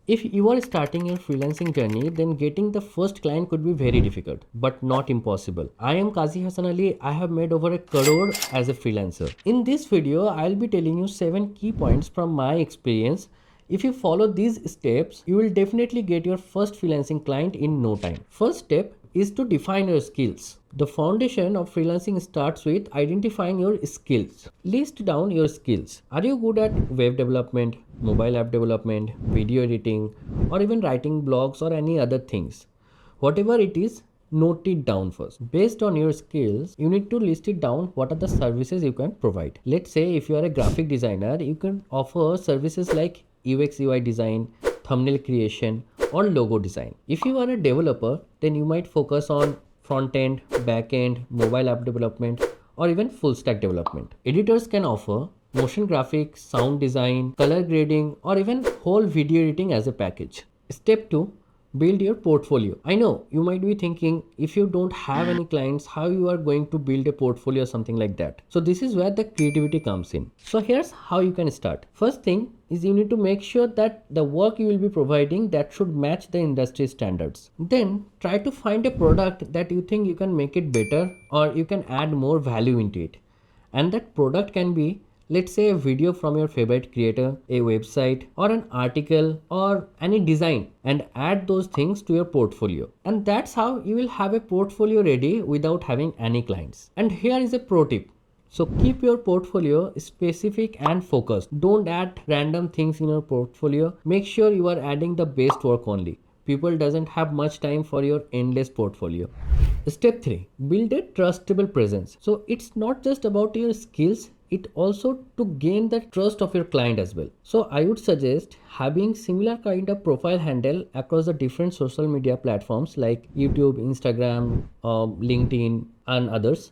If you are starting your freelancing journey, then getting the first client could be very difficult, but not impossible. I am Kazi Hasan. I have made over a crore as a freelancer. In this video, I'll be telling you 7 key points from my experience. If you follow these steps, you will definitely get your first freelancing client in no time. First step is to define your skills. The foundation of freelancing starts with identifying your skills. List down your skills. Are you good at web development, mobile app development, video editing, or even writing blogs or any other things? Whatever it is, note it down first. Based on your skills, you need to list it down what are the services you can provide. Let's say if you are a graphic designer, you can offer services like UX UI design, thumbnail creation, or logo design. If you are a developer, then you might focus on front end, back end, mobile app development, or even full stack development. Editors can offer motion graphics, sound design, color grading, or even whole video editing as a package. Step 2, build your portfolio. I know you might be thinking, if you don't have any clients, how you are going to build a portfolio or something like that. So this is where the creativity comes in. So here's how you can start. First thing is you need to make sure that the work you will be providing that should match the industry standards. Then try to find a product that you think you can make it better or you can add more value into it. And that product can be, let's say, a video from your favorite creator, a website, or an article, or any design, and add those things to your portfolio. And that's how you will have a portfolio ready without having any clients. And here is a pro tip. So keep your portfolio specific and focused. Don't add random things in your portfolio. Make sure you are adding the best work only. People doesn't have much time for your endless portfolio. Step 3, build a trustable presence. So it's not just about your skills, it also to gain the trust of your client as well. So I would suggest having similar kind of profile handle across the different social media platforms like YouTube, Instagram, LinkedIn, and others.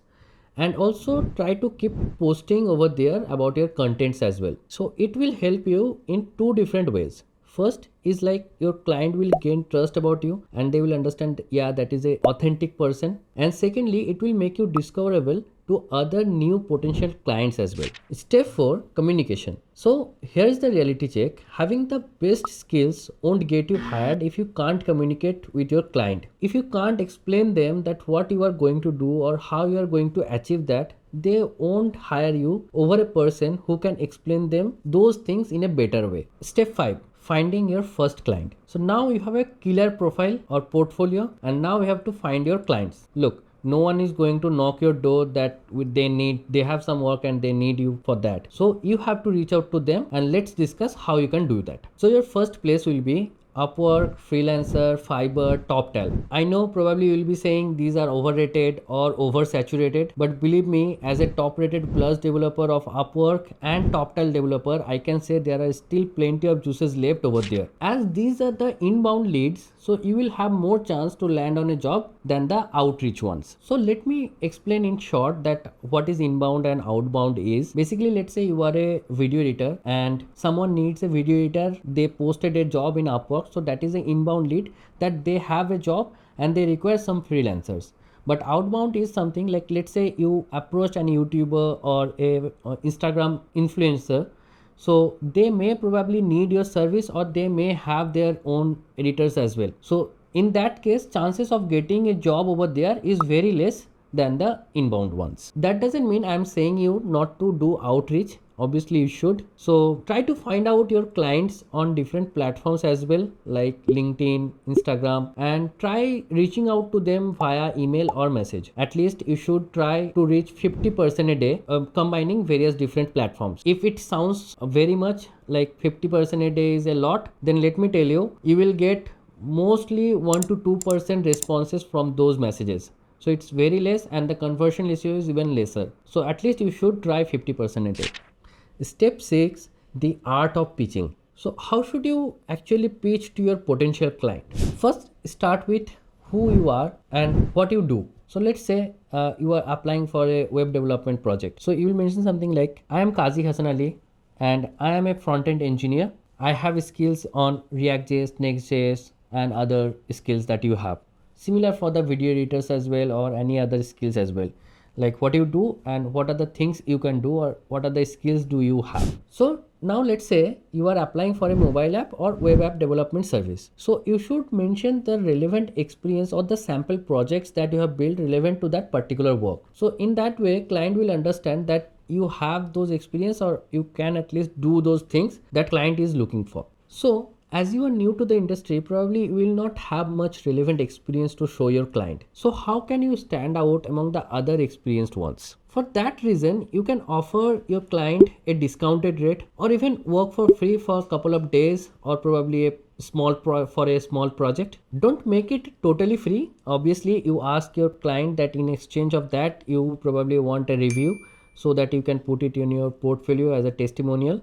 And also try to keep posting over there about your contents as well. So it will help you in 2 different ways. First is like your client will gain trust about you and they will understand, yeah, that is a authentic person. And secondly, it will make you discoverable to other new potential clients as well. Step 4, communication. So here is the reality check. Having the best skills won't get you hired if you can't communicate with your client. If you can't explain them that what you are going to do or how you are going to achieve that, they won't hire you over a person who can explain them those things in a better way. Step 5, finding your first client. So now you have a killer profile or portfolio, and now you have to find your clients. Look, no one is going to knock your door that they have some work and they need you for that. So you have to reach out to them, and let's discuss how you can do that. So your first place will be Upwork, Freelancer, Fiverr, TopTal. I know probably you will be saying these are overrated or oversaturated, but believe me, as a top-rated plus developer of Upwork and TopTal developer, I can say there are still plenty of juices left over there. As these are the inbound leads, so you will have more chance to land on a job than the outreach ones. So let me explain in short that what is inbound and outbound is. Basically, let's say you are a video editor and someone needs a video editor. They posted a job in Upwork. So that is an inbound lead that they have a job and they require some freelancers. But outbound is something like, let's say you approached an YouTuber or a Instagram influencer. So they may probably need your service or they may have their own editors as well. So in that case, chances of getting a job over there is very less than the inbound ones. That doesn't mean I'm saying you not to do outreach. Obviously you should. So try to find out your clients on different platforms as well, like LinkedIn, Instagram, and try reaching out to them via email or message. At least you should try to reach 50% a day, combining various different platforms. If it sounds very much like 50% a day is a lot, then let me tell you, you will get mostly 1 to 2% responses from those messages. So it's very less and the conversion ratio is even lesser. So at least you should try 50% a day. Step 6, the art of pitching. So how should you actually pitch to your potential client? First, start with who you are and what you do. So let's say you are applying for a web development project. So you will mention something like, I am Kazi Hasan and I am a front-end engineer. I have skills on React.js, Next.js, and other skills that you have. Similar for the video editors as well or any other skills as well. like what you do and what are the things you can do or what are the skills do you have. So now let's say you are applying for a mobile app or web app development service. So you should mention the relevant experience or the sample projects that you have built relevant to that particular work. So in that way, client will understand that you have those experience or you can at least do those things that client is looking for. So as you are new to the industry, probably you will not have much relevant experience to show your client. So how can you stand out among the other experienced ones? For that reason, you can offer your client a discounted rate or even work for free for a couple of days or probably a for a small project. Don't make it totally free. Obviously, you ask your client that in exchange of that, you probably want a review so that you can put it in your portfolio as a testimonial.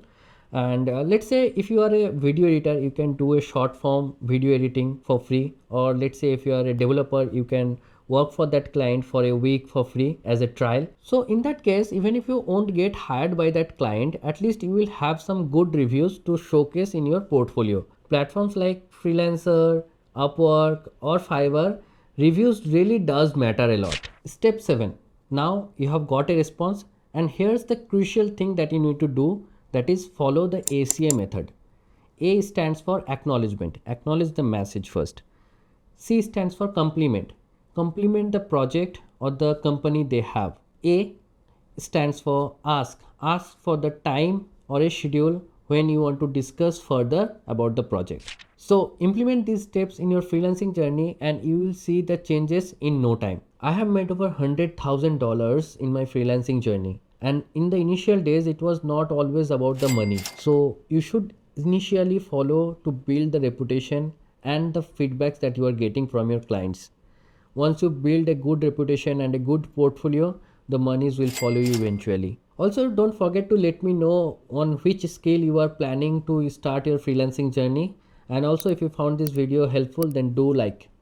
And let's say if you are a video editor, you can do a short form video editing for free, or let's say if you are a developer, you can work for that client for a week for free as a trial. So in that case, even if you won't get hired by that client, at least you will have some good reviews to showcase in your portfolio. Platforms like Freelancer, Upwork or Fiverr, reviews really does matter a lot. Step 7. Now you have got a response, and here's the crucial thing that you need to do, that is follow the ACA method. A stands for acknowledgement. Acknowledge the message first. C stands for compliment. Compliment the project or the company they have. A stands for ask. Ask for the time or a schedule when you want to discuss further about the project. So implement these steps in your freelancing journey and you will see the changes in no time. I have made over $100,000 in my freelancing journey. And in the initial days, it was not always about the money. So you should initially follow to build the reputation and the feedbacks that you are getting from your clients. Once you build a good reputation and a good portfolio, the monies will follow you eventually. Also, don't forget to let me know on which scale you are planning to start your freelancing journey. And also, if you found this video helpful, then do like.